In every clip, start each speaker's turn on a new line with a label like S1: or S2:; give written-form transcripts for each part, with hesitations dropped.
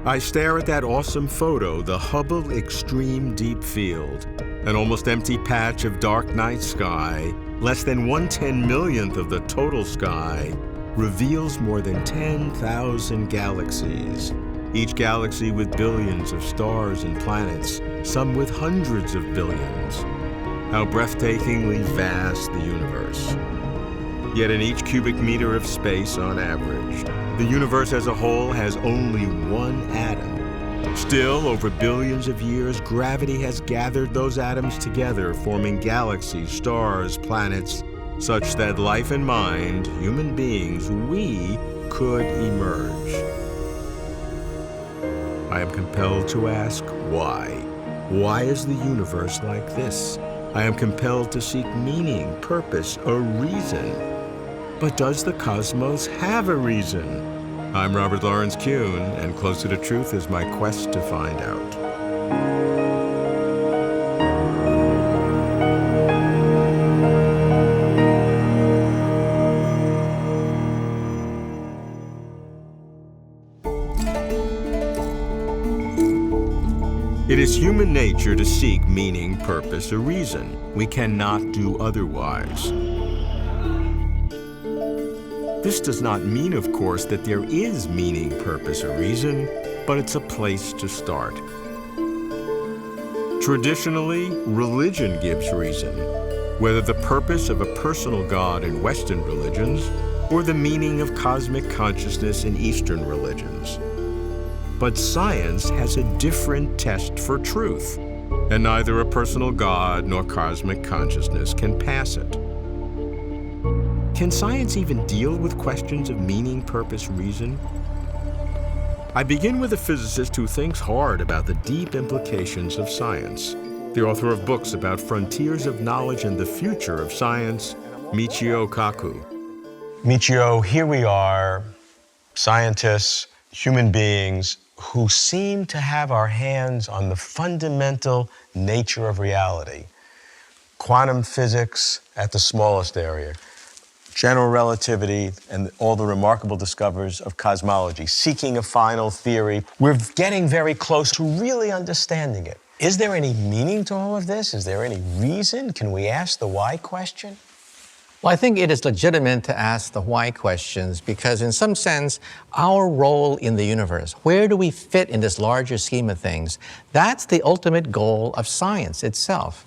S1: I stare at that awesome photo, the Hubble Extreme Deep Field, an almost empty patch of dark night sky, less than 1/10,000,000th of the total sky, reveals more than 10,000 galaxies, each galaxy with billions of stars and planets, some with hundreds of billions. How breathtakingly vast the universe. Yet in each cubic meter of space, on average, the universe as a whole has only one atom. Still, over billions of years, gravity has gathered those atoms together, forming galaxies, stars, planets, such that life and mind, human beings, we could emerge. I am compelled to ask why. Why is the universe like this? I am compelled to seek meaning, purpose, a reason. But does the cosmos have a reason? I'm Robert Lawrence Kuhn, and Closer to Truth is my quest to find out. It is human nature to seek meaning, purpose, a reason. We cannot do otherwise. This does not mean, of course, that there is meaning, purpose, or reason, but it's a place to start. Traditionally, religion gives reason, whether the purpose of a personal God in Western religions or the meaning of cosmic consciousness in Eastern religions. But science has a different test for truth, and neither a personal God nor cosmic consciousness can pass it. Can science even deal with questions of meaning, purpose, reason? I begin with a physicist who thinks hard about the deep implications of science, the author of books about frontiers of knowledge and the future of science, Michio Kaku.
S2: Michio, here we are, scientists, human beings, who seem to have our hands on the fundamental nature of reality. Quantum physics at the smallest area, general relativity, and all the remarkable discoveries of cosmology, seeking a final theory. We're getting very close to really understanding it. Is there any meaning to all of this? Is there any reason? Can we ask the why question?
S3: Well, I think it is legitimate to ask the why questions because in some sense, our role in the universe, where do we fit in this larger scheme of things? That's the ultimate goal of science itself.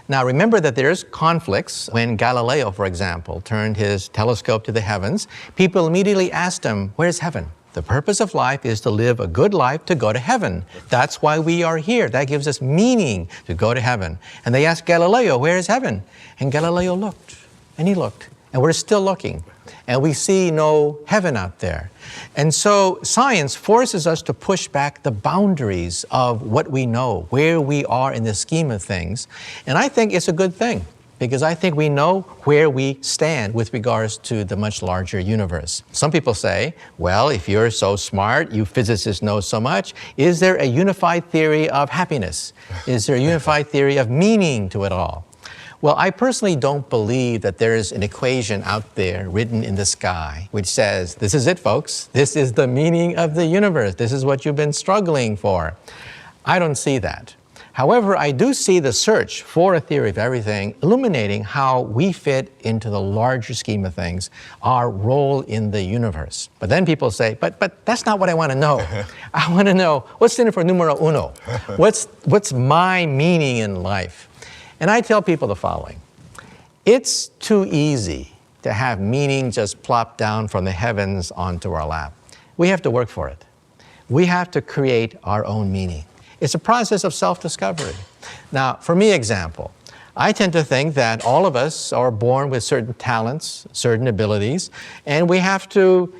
S3: Now, remember that there's conflicts. When Galileo, for example, turned his telescope to the heavens, people immediately asked him, where's heaven? The purpose of life is to live a good life to go to heaven. That's why we are here. That gives us meaning to go to heaven. And they asked Galileo, where is heaven? And Galileo looked. And he looked, and we're still looking, and we see no heaven out there. And so science forces us to push back the boundaries of what we know, where we are in the scheme of things. And I think it's a good thing, because I think we know where we stand with regards to the much larger universe. Some people say, well, if you're so smart, you physicists know so much, is there a unified theory of happiness? Is there a unified theory of meaning to it all? Well, I personally don't believe that there is an equation out there written in the sky which says, this is it, folks. This is the meaning of the universe. This is what you've been struggling for. I don't see that. However, I do see the search for a theory of everything illuminating how we fit into the larger scheme of things, our role in the universe. But then people say, but that's not what I want to know. I want to know, what's in it for numero uno? What's my meaning in life? And I tell people the following. It's too easy to have meaning just plop down from the heavens onto our lap. We have to work for it. We have to create our own meaning. It's a process of self-discovery. Now, for me, example, I tend to think that all of us are born with certain talents, certain abilities, and we have to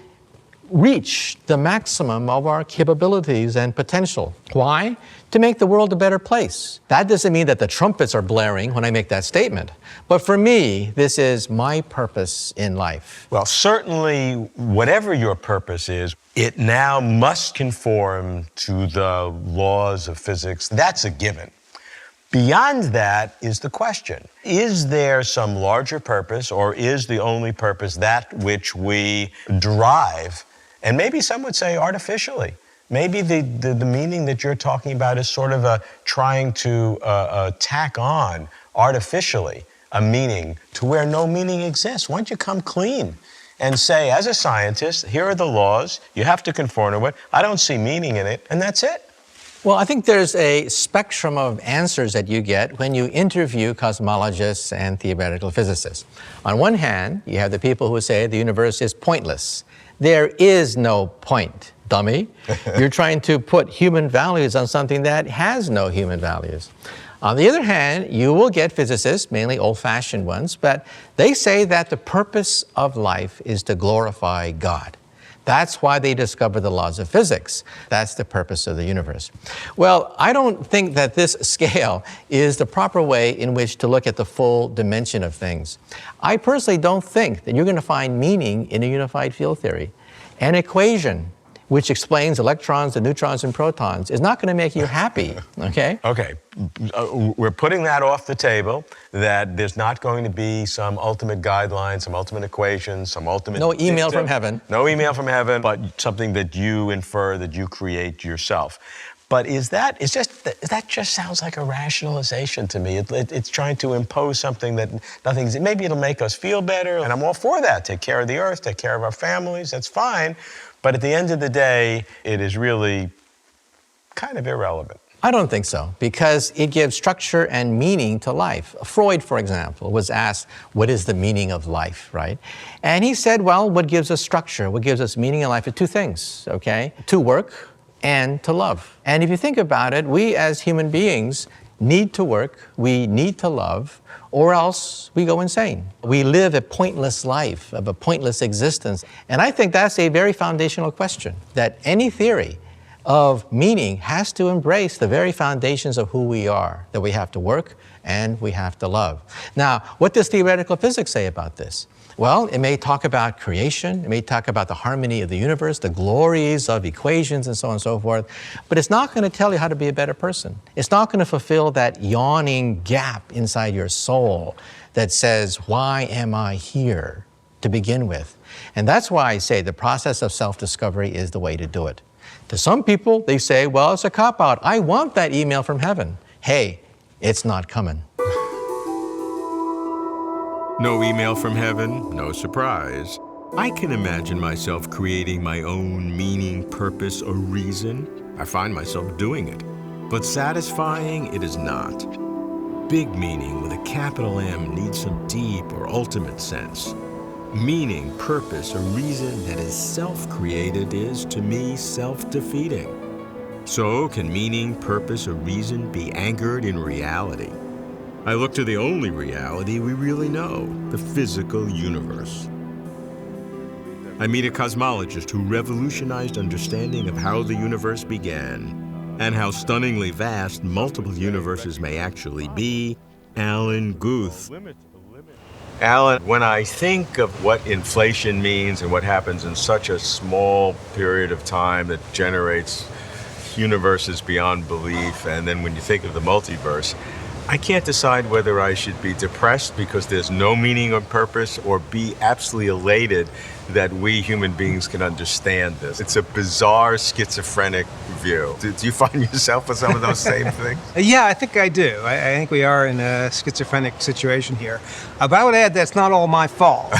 S3: reach the maximum of our capabilities and potential. Why? To make the world a better place. That doesn't mean that the trumpets are blaring when I make that statement. But for me, this is my purpose in life.
S2: Well, certainly, whatever your purpose is, it now must conform to the laws of physics. That's a given. Beyond that is the question. Is there some larger purpose, or is the only purpose that which we derive, and maybe some would say artificially, Maybe the meaning that you're talking about is sort of a trying to tack on artificially a meaning to where no meaning exists. Why don't you come clean and say, as a scientist, here are the laws, you have to conform to it, I don't see meaning in it, and that's it.
S3: Well, I think there's a spectrum of answers that you get when you interview cosmologists and theoretical physicists. On one hand, you have the people who say the universe is pointless. There is no point, dummy. You're trying to put human values on something that has no human values. On the other hand, you will get physicists, mainly old-fashioned ones, but they say that the purpose of life is to glorify God. That's why they discovered the laws of physics. That's the purpose of the universe. Well, I don't think that this scale is the proper way in which to look at the full dimension of things. I personally don't think that you're going to find meaning in a unified field theory. An equation which explains electrons and neutrons and protons is not going to make you happy, okay?
S2: Okay, we're putting that off the table, that there's not going to be some ultimate guideline, some ultimate equation, some ultimate...
S3: No email from heaven.
S2: No email from heaven, but something that you infer, that you create yourself. But that just sounds like a rationalization to me. It's trying to impose something that nothing's... Maybe it'll make us feel better, and I'm all for that. Take care of the earth, take care of our families, that's fine. But at the end of the day, it is really kind of irrelevant.
S3: I don't think so, because it gives structure and meaning to life. Freud, for example, was asked, what is the meaning of life, right? And he said, well, what gives us structure, what gives us meaning in life are two things, okay? To work and to love. And if you think about it, we as human beings need to work, we need to love, or else we go insane. We live a pointless life, of a pointless existence. And I think that's a very foundational question, that any theory of meaning has to embrace the very foundations of who we are, that we have to work and we have to love. Now, what does theoretical physics say about this? Well, it may talk about creation, it may talk about the harmony of the universe, the glories of equations and so on and so forth, but it's not going to tell you how to be a better person. It's not going to fulfill that yawning gap inside your soul that says, why am I here to begin with? And that's why I say the process of self-discovery is the way to do it. To some people, they say, well, it's a cop-out. I want that email from heaven. Hey, it's not coming.
S1: No email from heaven, no surprise. I can imagine myself creating my own meaning, purpose, or reason. I find myself doing it. But satisfying, it is not. Big meaning with a capital M needs some deep or ultimate sense. Meaning, purpose, or reason that is self-created is, to me, self-defeating. So, can meaning, purpose, or reason be anchored in reality? I look to the only reality we really know, the physical universe. I meet a cosmologist who revolutionized understanding of how the universe began and how stunningly vast multiple universes may actually be, Alan Guth.
S2: Alan, when I think of what inflation means and what happens in such a small period of time that generates universes beyond belief, and then when you think of the multiverse, I can't decide whether I should be depressed because there's no meaning or purpose, or be absolutely elated that we human beings can understand this. It's a bizarre, schizophrenic view. Do you find yourself with some of those same things?
S4: Yeah, I think I do. I think we are in a schizophrenic situation here. But I would add that's not all my fault.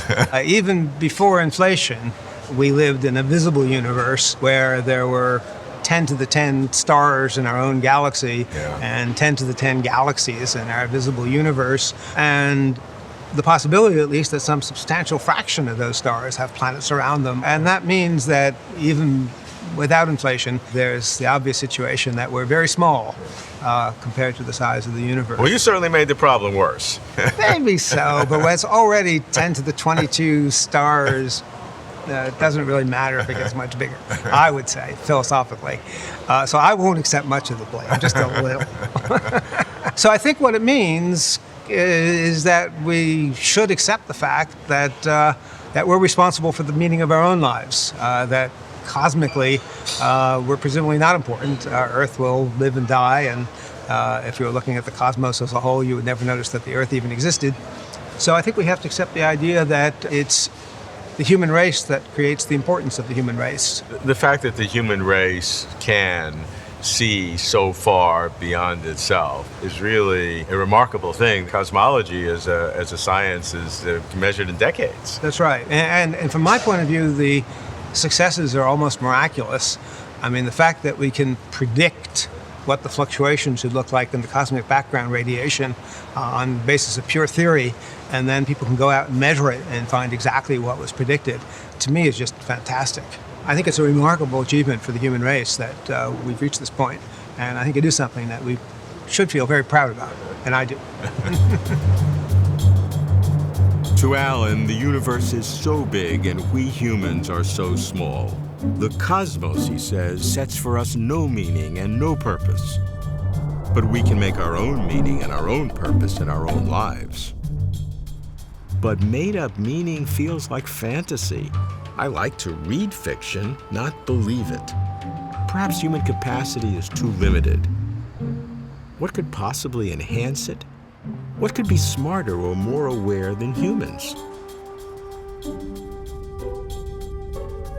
S4: Even before inflation, we lived in a visible universe where there were 10 to the 10 stars in our own galaxy, and 10 to the 10 galaxies in our visible universe, and the possibility at least that some substantial fraction of those stars have planets around them. And that means that even without inflation, there's the obvious situation that we're very small compared to the size of the universe.
S2: Well, you certainly made the problem worse.
S4: Maybe so, but when it's already 10 to the 22 stars, it doesn't really matter if it gets much bigger, I would say, philosophically. So I won't accept much of the blame, just a little. So I think what it means is that we should accept the fact that that we're responsible for the meaning of our own lives, that cosmically we're presumably not important. Our Earth will live and die, and if you were looking at the cosmos as a whole, you would never notice that the Earth even existed. So I think we have to accept the idea that it's the human race that creates the importance of the human race.
S1: The fact that the human race can see so far beyond itself is really a remarkable thing. Cosmology as a science is measured in decades.
S4: That's right. And from my point of view, the successes are almost miraculous. I mean, the fact that we can predict what the fluctuations should look like in the cosmic background radiation on the basis of pure theory, and then people can go out and measure it and find exactly what was predicted, to me is just fantastic. I think it's a remarkable achievement for the human race that we've reached this point, and I think it is something that we should feel very proud about, and I do.
S1: To Alan, the universe is so big and we humans are so small. The cosmos, he says, sets for us no meaning and no purpose. But we can make our own meaning and our own purpose in our own lives. But made-up meaning feels like fantasy. I like to read fiction, not believe it. Perhaps human capacity is too limited. What could possibly enhance it? What could be smarter or more aware than humans?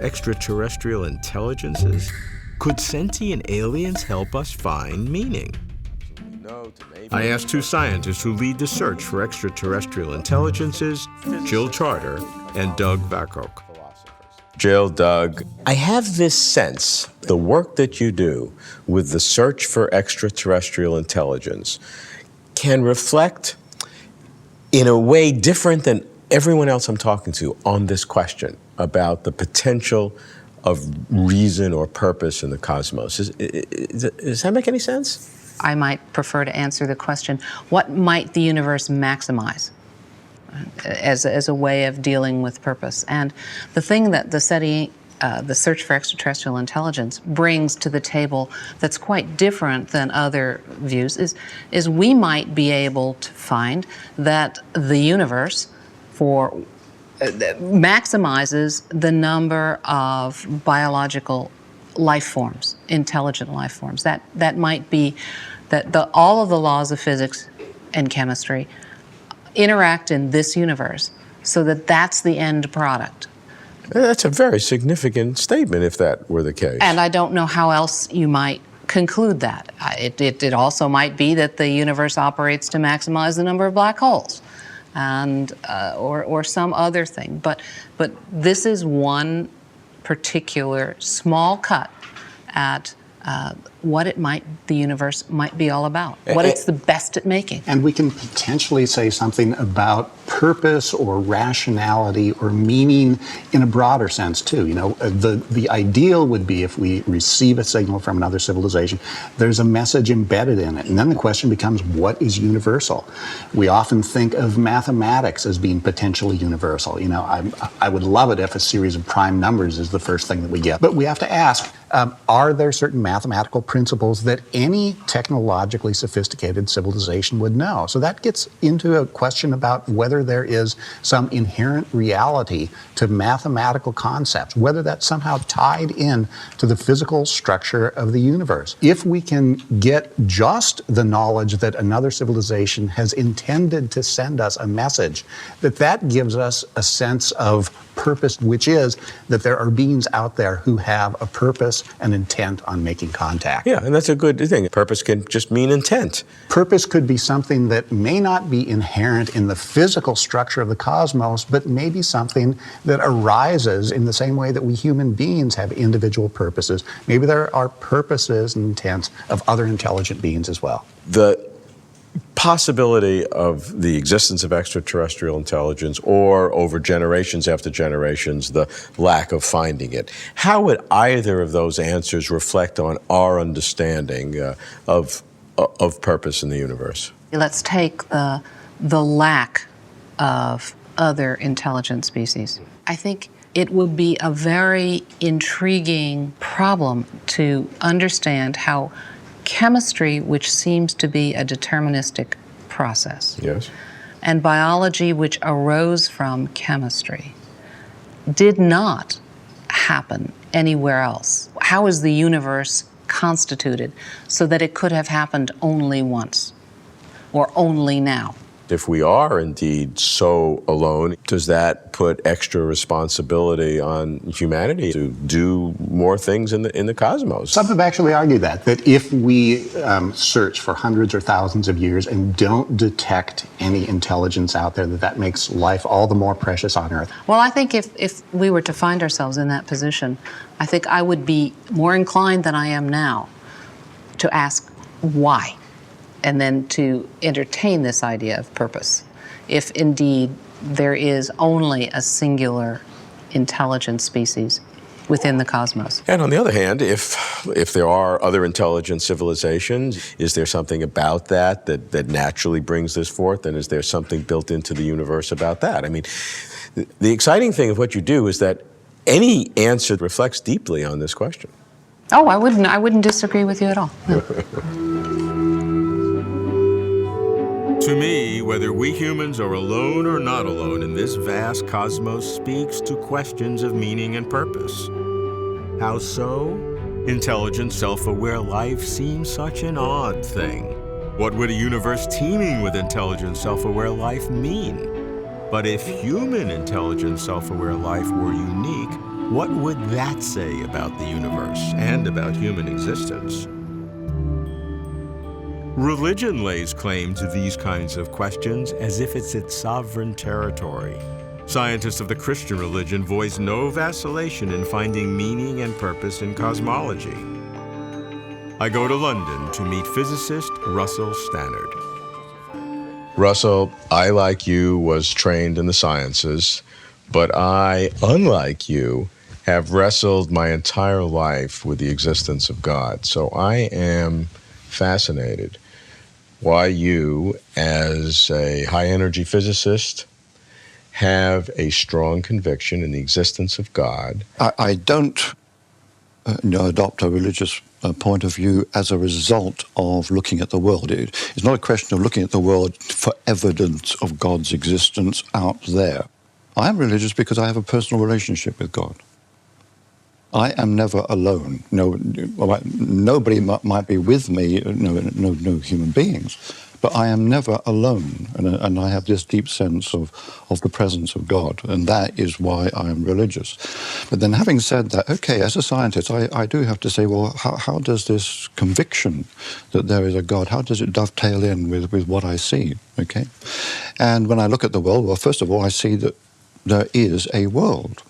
S1: Extraterrestrial intelligences? Could sentient aliens help us find meaning? I asked two scientists who lead the search for extraterrestrial intelligences, Jill Tarter and Doug Vakoch.
S2: Jill, Doug, I have this sense the work that you do with the search for extraterrestrial intelligence can reflect in a way different than everyone else I'm talking to on this question about the potential of reason or purpose in the cosmos. Does that make any sense?
S5: I might prefer to answer the question, what might the universe maximize as a way of dealing with purpose? And the thing that the search for extraterrestrial intelligence brings to the table that's quite different than other views is we might be able to find that the universe maximizes the number of biological life forms, intelligent life forms. That might be that all of the laws of physics and chemistry interact in this universe so that that's the end product.
S2: That's a very significant statement if that were the case.
S5: And I don't know how else you might conclude that. It also might be that the universe operates to maximize the number of black holes, and or some other thing. But this is one particular small cut at what the universe might be all about, what it's the best at making.
S6: And we can potentially say something about purpose or rationality or meaning in a broader sense too. You know, the ideal would be if we receive a signal from another civilization, there's a message embedded in it. And then the question becomes, what is universal? We often think of mathematics as being potentially universal. You know, I would love it if a series of prime numbers is the first thing that we get. But we have to ask, are there certain mathematical principles that any technologically sophisticated civilization would know? So that gets into a question about whether there is some inherent reality to mathematical concepts, whether that's somehow tied in to the physical structure of the universe. If we can get just the knowledge that another civilization has intended to send us a message, that gives us a sense of purpose, which is that there are beings out there who have a purpose and intent on making contact.
S2: Yeah, and that's a good thing. Purpose can just mean intent.
S6: Purpose could be something that may not be inherent in the physical structure of the cosmos, but maybe something that arises in the same way that we human beings have individual purposes. Maybe there are purposes and intents of other intelligent beings as well.
S2: The possibility of the existence of extraterrestrial intelligence, or over generations after generations, the lack of finding it. How would either of those answers reflect on our understanding of purpose in the universe?
S5: Let's take the lack of other intelligent species. I think it would be a very intriguing problem to understand how chemistry, which seems to be a deterministic process,
S2: Yes.
S5: and biology, which arose from chemistry, did not happen anywhere else. How is the universe constituted so that it could have happened only once or only now?
S2: If we are indeed so alone, does that put extra responsibility on humanity to do more things in the cosmos?
S6: Some have actually argued that if we search for hundreds or thousands of years and don't detect any intelligence out there, that makes life all the more precious on Earth.
S5: Well, I think if we were to find ourselves in that position, I think I would be more inclined than I am now to ask why, and then to entertain this idea of purpose, if indeed there is only a singular intelligent species within the cosmos.
S2: And on the other hand, if there are other intelligent civilizations, is there something about that naturally brings this forth? And is there something built into the universe about that? I mean, the exciting thing of what you do is that any answer reflects deeply on this question.
S5: Oh, I wouldn't disagree with you at all. No.
S1: To me, whether we humans are alone or not alone in this vast cosmos speaks to questions of meaning and purpose. How so? Intelligent, self-aware life seems such an odd thing. What would a universe teeming with intelligent, self-aware life mean? But if human intelligent, self-aware life were unique, what would that say about the universe and about human existence? Religion lays claim to these kinds of questions as if it's its sovereign territory. Scientists of the Christian religion voice no vacillation in finding meaning and purpose in cosmology. I go to London to meet physicist Russell Stannard.
S2: Russell, I, like you, was trained in the sciences, but I, unlike you, have wrestled my entire life with the existence of God. So I am fascinated why you, as a high-energy physicist, have a strong conviction in the existence of God.
S7: I don't adopt a religious point of view as a result of looking at the world. It's not a question of looking at the world for evidence of God's existence out there. I am religious because I have a personal relationship with God. I am never alone. Nobody might be with me, no human beings, but I am never alone, and I have this deep sense of the presence of God, and that is why I am religious. But then having said that, okay, as a scientist, I do have to say, well, how does this conviction that there is a God, how does it dovetail in with what I see, okay? And when I look at the world, well, first of all, I see that there is a world.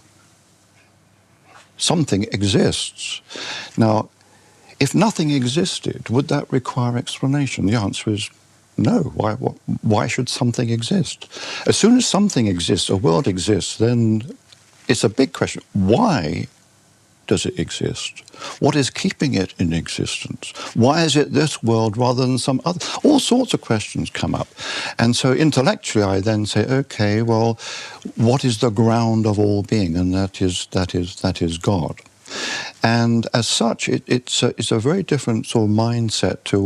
S7: Something exists. Now, if nothing existed, would that require explanation? The answer is no. Why should something exist? As soon as something exists, a world exists, then it's a big question. Why does it exist? What is keeping it in existence? Why is it this world rather than some other? All sorts of questions come up. And so intellectually I then say, okay, well, what is the ground of all being? And that is God. And as such, it's a very different sort of mindset to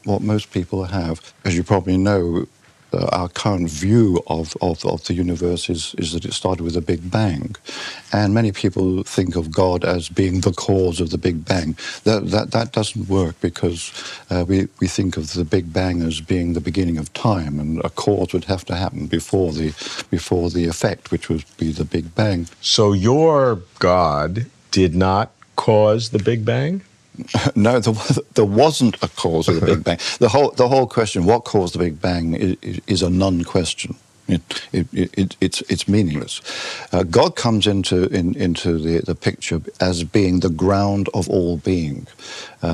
S7: what most people have. As you probably know, our current view of the universe is that it started with a Big Bang. And many people think of God as being the cause of the Big Bang. That doesn't work, because we think of the Big Bang as being the beginning of time, and a cause would have to happen before the effect, which would be the Big Bang.
S2: So your God did not cause the Big Bang?
S7: No, there wasn't a cause of the Big Bang. The whole question, what caused the Big Bang, is a non-question. It's meaningless. God comes into the picture as being the ground of all being.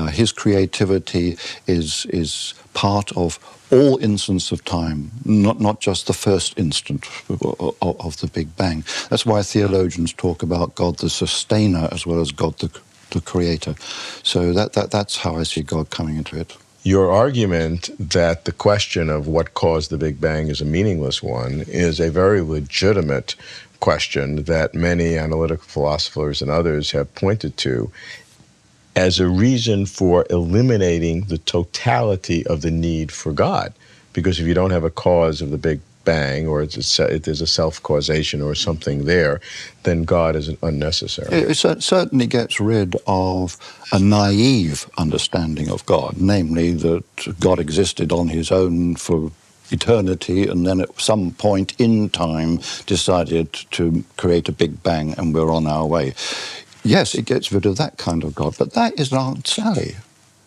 S7: His creativity is part of all instants of time, not just the first instant of the Big Bang. That's why theologians talk about God the sustainer as well as God the creator. So that's how I see God coming into it.
S2: Your argument that the question of what caused the Big Bang is a meaningless one is a very legitimate question that many analytical philosophers and others have pointed to as a reason for eliminating the totality of the need for God. Because if you don't have a cause of the Big Bang, or there's a self-causation or something there, then God is unnecessary.
S7: It certainly gets rid of a naive understanding of God, namely that God existed on his own for eternity, and then at some point in time decided to create a Big Bang, and we're on our way. Yes, it gets rid of that kind of God, but that is Aunt Sally.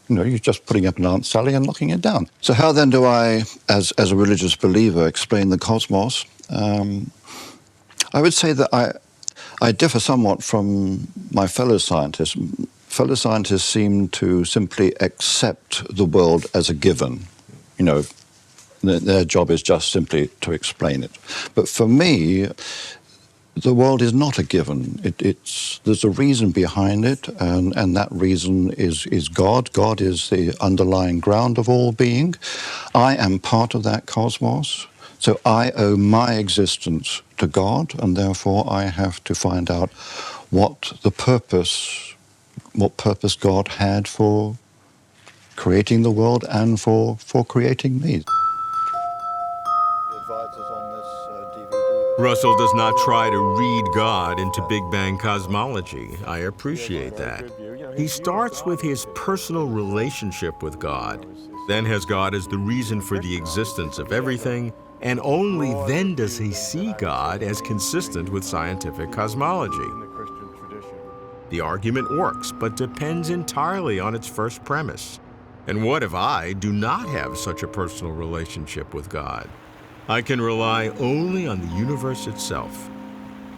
S7: You know, you're just putting up an Aunt Sally and knocking it down. So how then do I, as a religious believer, explain the cosmos? I would say that I differ somewhat from my fellow scientists. Fellow scientists seem to simply accept the world as a given. You know, their job is just simply to explain it. But for me, the world is not a given. There's a reason behind it, and that reason is God. God is the underlying ground of all being. I am part of that cosmos, so I owe my existence to God, and therefore I have to find out what purpose God had for creating the world and for creating me.
S1: Russell does not try to read God into Big Bang cosmology. I appreciate that. He starts with his personal relationship with God, then has God as the reason for the existence of everything, and only then does he see God as consistent with scientific cosmology. The argument works, but depends entirely on its first premise. And what if I do not have such a personal relationship with God? I can rely only on the universe itself.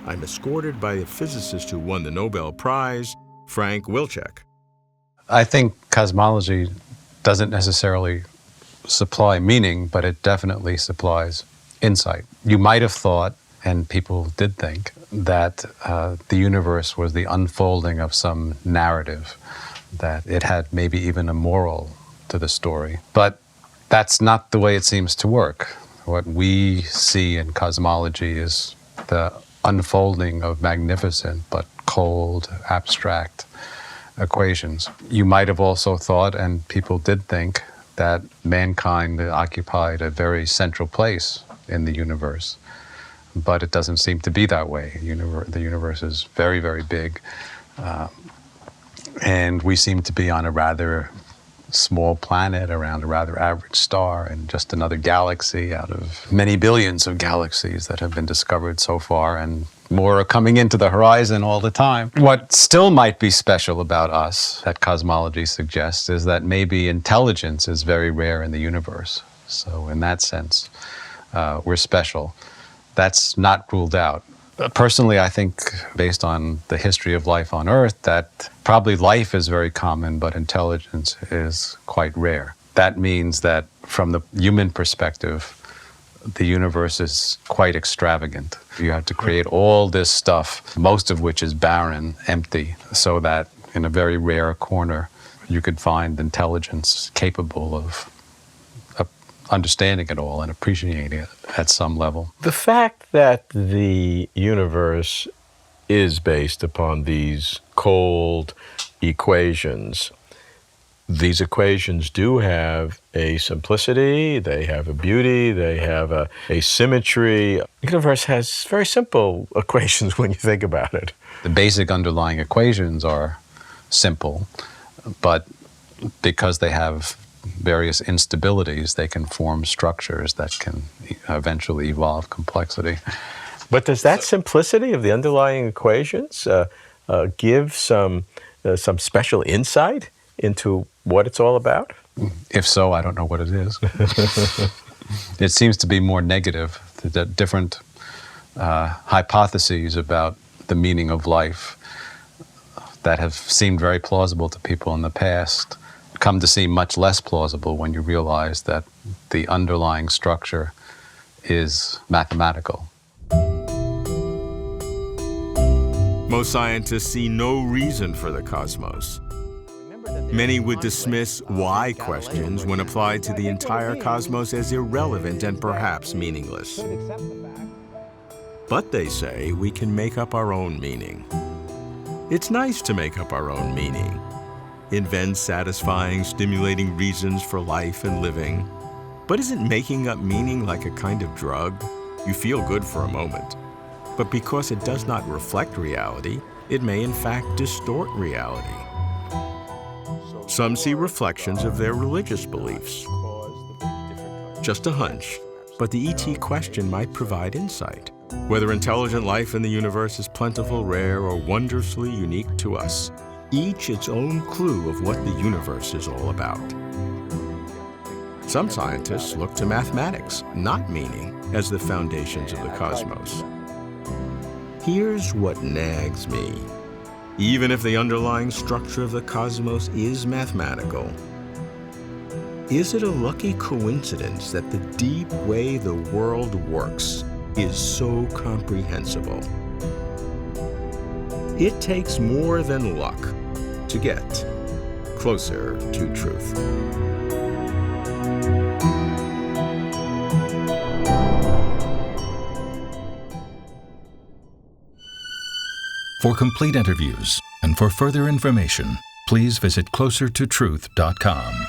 S1: I'm escorted by a physicist who won the Nobel Prize, Frank Wilczek.
S8: I think cosmology doesn't necessarily supply meaning, but it definitely supplies insight. You might have thought, and people did think, that the universe was the unfolding of some narrative, that it had maybe even a moral to the story. But that's not the way it seems to work. What we see in cosmology is the unfolding of magnificent but cold, abstract equations. You might have also thought, and people did think, that mankind occupied a very central place in the universe. But it doesn't seem to be that way. The universe is very, very big. And we seem to be on a rather small planet around a rather average star and just another galaxy out of many billions of galaxies that have been discovered so far, and more are coming into the horizon all the time. What still might be special about us, that cosmology suggests, is that maybe intelligence is very rare in the universe. So in that sense, we're special. That's not ruled out. Personally, I think, based on the history of life on Earth, that probably life is very common, but intelligence is quite rare. That means that from the human perspective, the universe is quite extravagant. You have to create all this stuff, most of which is barren, empty, so that in a very rare corner, you could find intelligence capable of understanding it all and appreciating it at some level.
S2: The fact that the universe is based upon these cold equations, these equations do have a simplicity, they have a beauty, they have a symmetry. The universe has very simple equations when you think about it.
S8: The basic underlying equations are simple, but because they have various instabilities, they can form structures that can eventually evolve complexity.
S2: But does that simplicity of the underlying equations give some special insight into what it's all about?
S8: If so, I don't know what it is. It seems to be more negative. The different hypotheses about the meaning of life that have seemed very plausible to people in the past come to seem much less plausible when you realize that the underlying structure is mathematical.
S1: Most scientists see no reason for the cosmos. Many would dismiss why questions when applied to the entire cosmos as irrelevant and perhaps meaningless. But they say we can make up our own meaning. It's nice to make up our own meaning. Invent satisfying, stimulating reasons for life and living. But isn't making up meaning like a kind of drug? You feel good for a moment. But because it does not reflect reality, it may in fact distort reality. Some see reflections of their religious beliefs. Just a hunch, but the ET question might provide insight. Whether intelligent life in the universe is plentiful, rare, or wondrously unique to us, each its own clue of what the universe is all about. Some scientists look to mathematics, not meaning, as the foundations of the cosmos. Here's what nags me. Even if the underlying structure of the cosmos is mathematical, is it a lucky coincidence that the deep way the world works is so comprehensible? It takes more than luck to get closer to truth.
S9: For complete interviews and for further information, please visit closertotruth.com.